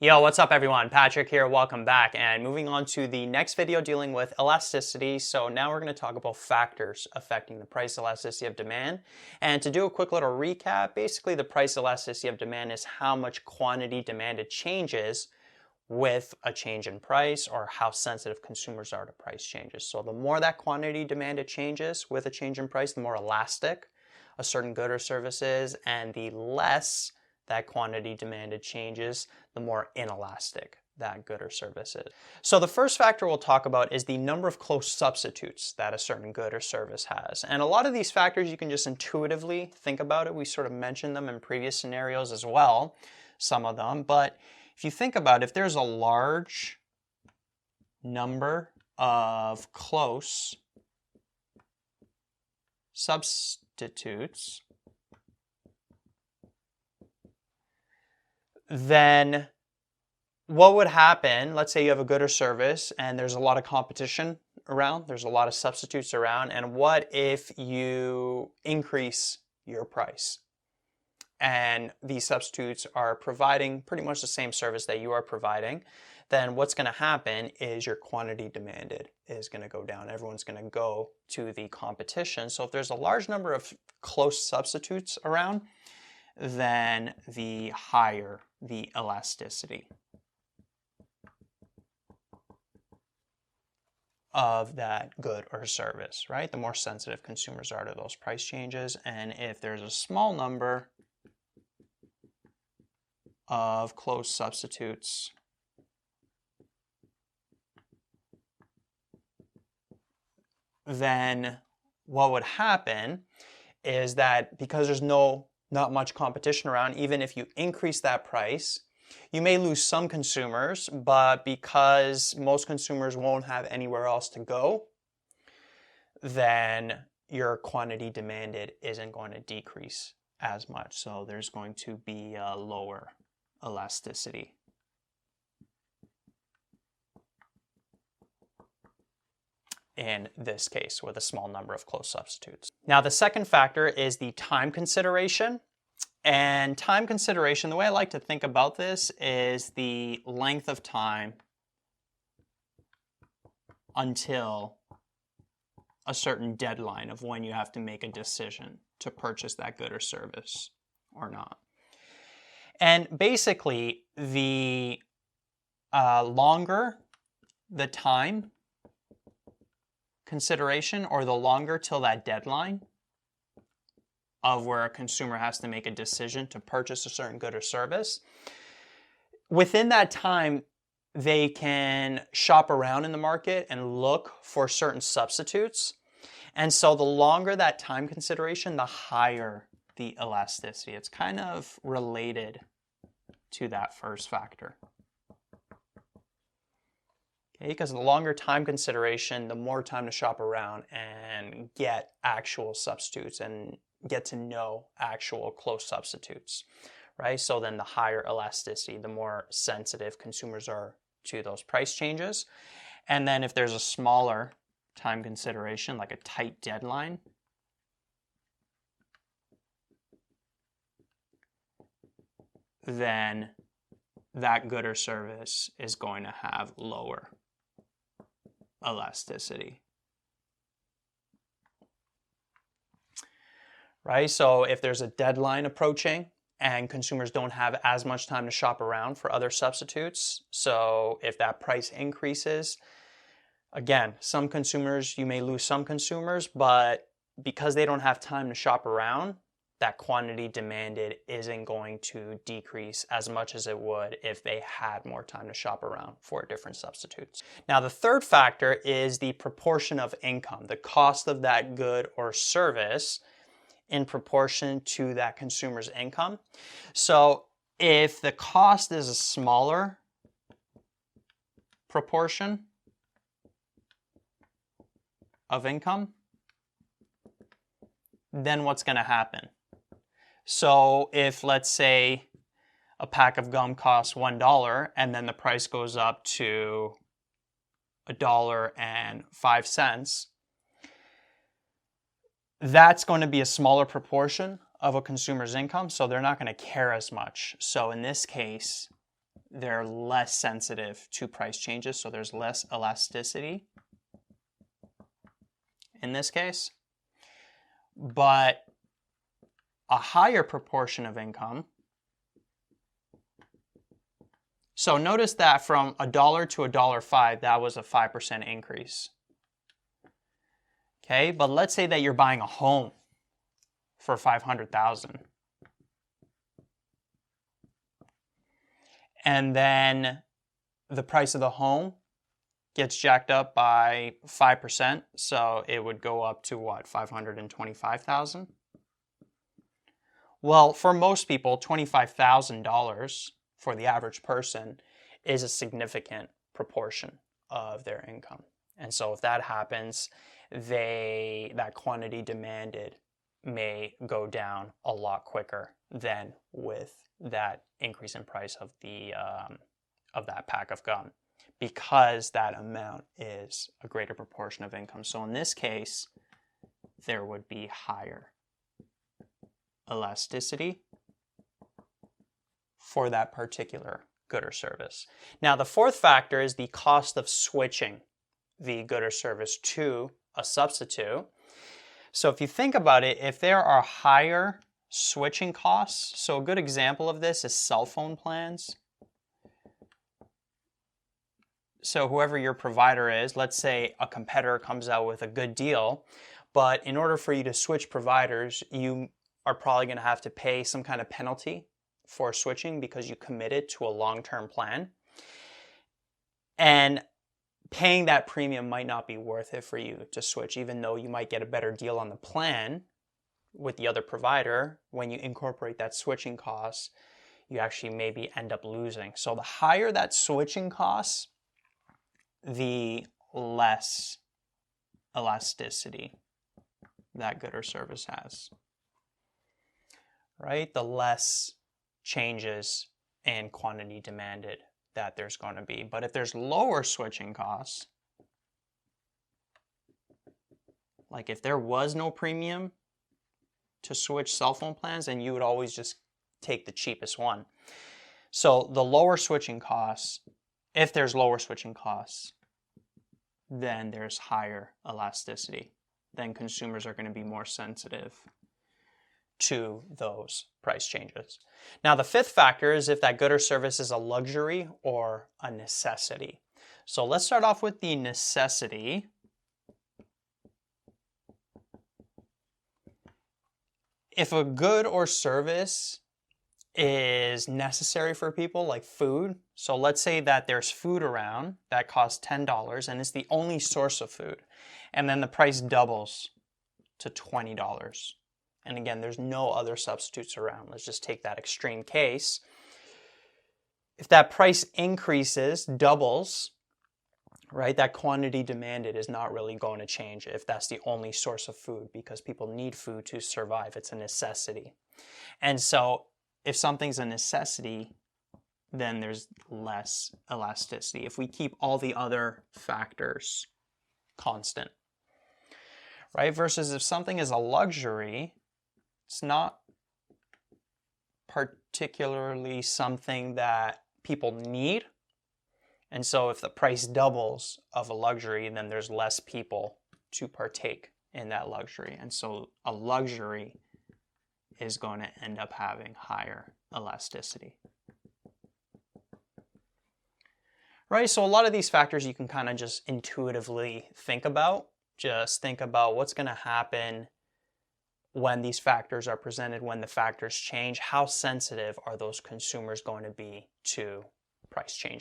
Yo, what's up everyone? Patrick here, welcome back, and moving on to the next video dealing with elasticity. So now we're going to talk about factors affecting the price elasticity of demand. And to do a quick little recap, basically the price elasticity of demand is how much quantity demanded changes with a change in price, or how sensitive consumers are to price changes. So the more that quantity demanded changes with a change in price, the more elastic a certain good or service is, and the less that quantity demanded changes, the more inelastic that good or service is. So the first factor we'll talk about is the number of close substitutes that a certain good or service has. And a lot of these factors you can just intuitively think about it. We sort of mentioned them in previous scenarios as well, some of them. But if you think about it, if there's a large number of close substitutes, then what would happen, let's say you have a good or service and there's a lot of competition around, there's a lot of substitutes around, and what if you increase your price? And these substitutes are providing pretty much the same service that you are providing, then what's going to happen is your quantity demanded is going to go down. Everyone's going to go to the competition. So if there's a large number of close substitutes around, then the higher the elasticity of that good or service, right? The more sensitive consumers are to those price changes. And if there's a small number of close substitutes, then what would happen is that because there's not much competition around, even if you increase that price, you may lose some consumers, but because most consumers won't have anywhere else to go, then your quantity demanded isn't going to decrease as much. So there's going to be a lower elasticity. In this case, with a small number of close substitutes. Now, the second factor is the time consideration. And time consideration, the way I like to think about this is the length of time until a certain deadline of when you have to make a decision to purchase that good or service or not. And basically, the longer the time consideration, or the longer till that deadline of where a consumer has to make a decision to purchase a certain good or service, within that time, they can shop around in the market and look for certain substitutes. And so the longer that time consideration, the higher the elasticity. It's kind of related to that first factor. Because the longer time consideration, the more time to shop around and get actual substitutes and get to know actual close substitutes, right? So then the higher elasticity, the more sensitive consumers are to those price changes. And then if there's a smaller time consideration, like a tight deadline, then that good or service is going to have lower elasticity, right? So if there's a deadline approaching and consumers don't have as much time to shop around for other substitutes, so if that price increases, again, some consumers, you may lose some consumers, but because they don't have time to shop around, that quantity demanded isn't going to decrease as much as it would if they had more time to shop around for different substitutes. Now, the third factor is the proportion of income, the cost of that good or service in proportion to that consumer's income. So if the cost is a smaller proportion of income, then what's going to happen? So if, let's say, a pack of gum costs $1 and then the price goes up to $1.05, that's going to be a smaller proportion of a consumer's income, so they're not going to care as much. So in this case, they're less sensitive to price changes, so there's less elasticity in this case. But a higher proportion of income, so notice that from $1 to $1.05, that was a 5% increase. Okay, but let's say that you're buying a home for $500,000. And then the price of the home gets jacked up by 5%, so it would go up to what, $525,000? Well, for most people, $25,000 for the average person is a significant proportion of their income. And so if that happens, that quantity demanded may go down a lot quicker than with that increase in price of that pack of gum, because that amount is a greater proportion of income. So in this case, there would be higher elasticity for that particular good or service. Now, the fourth factor is the cost of switching the good or service to a substitute. So if you think about it, if there are higher switching costs, so a good example of this is cell phone plans. So whoever your provider is, let's say a competitor comes out with a good deal, but in order for you to switch providers, you are probably going to have to pay some kind of penalty for switching because you committed to a long-term plan. And paying that premium might not be worth it for you to switch, even though you might get a better deal on the plan with the other provider. When you incorporate that switching cost, you actually maybe end up losing. So the higher that switching cost, the less elasticity that good or service has, right? The less changes in quantity demanded that there's going to be. But if there's lower switching costs, like if there was no premium to switch cell phone plans, then you would always just take the cheapest one. So the lower switching costs, if there's lower switching costs, then there's higher elasticity. Then consumers are going to be more sensitive to those price changes. Now, the fifth factor is if that good or service is a luxury or a necessity. So let's start off with the necessity. If a good or service is necessary for people, like food, so let's say that there's food around that costs $10 and it's the only source of food, and then the price doubles to $20. And again, there's no other substitutes around. Let's just take that extreme case. If that price increases, doubles, right, that quantity demanded is not really going to change if that's the only source of food, because people need food to survive. It's a necessity. And so if something's a necessity, then there's less elasticity if we keep all the other factors constant, right? Versus if something is a luxury, it's not particularly something that people need. And so if the price doubles of a luxury, then there's less people to partake in that luxury. And so a luxury is going to end up having higher elasticity. Right, so a lot of these factors you can kind of just intuitively think about. Just think about what's going to happen when these factors are presented, when the factors change. How sensitive are those consumers going to be to price changes?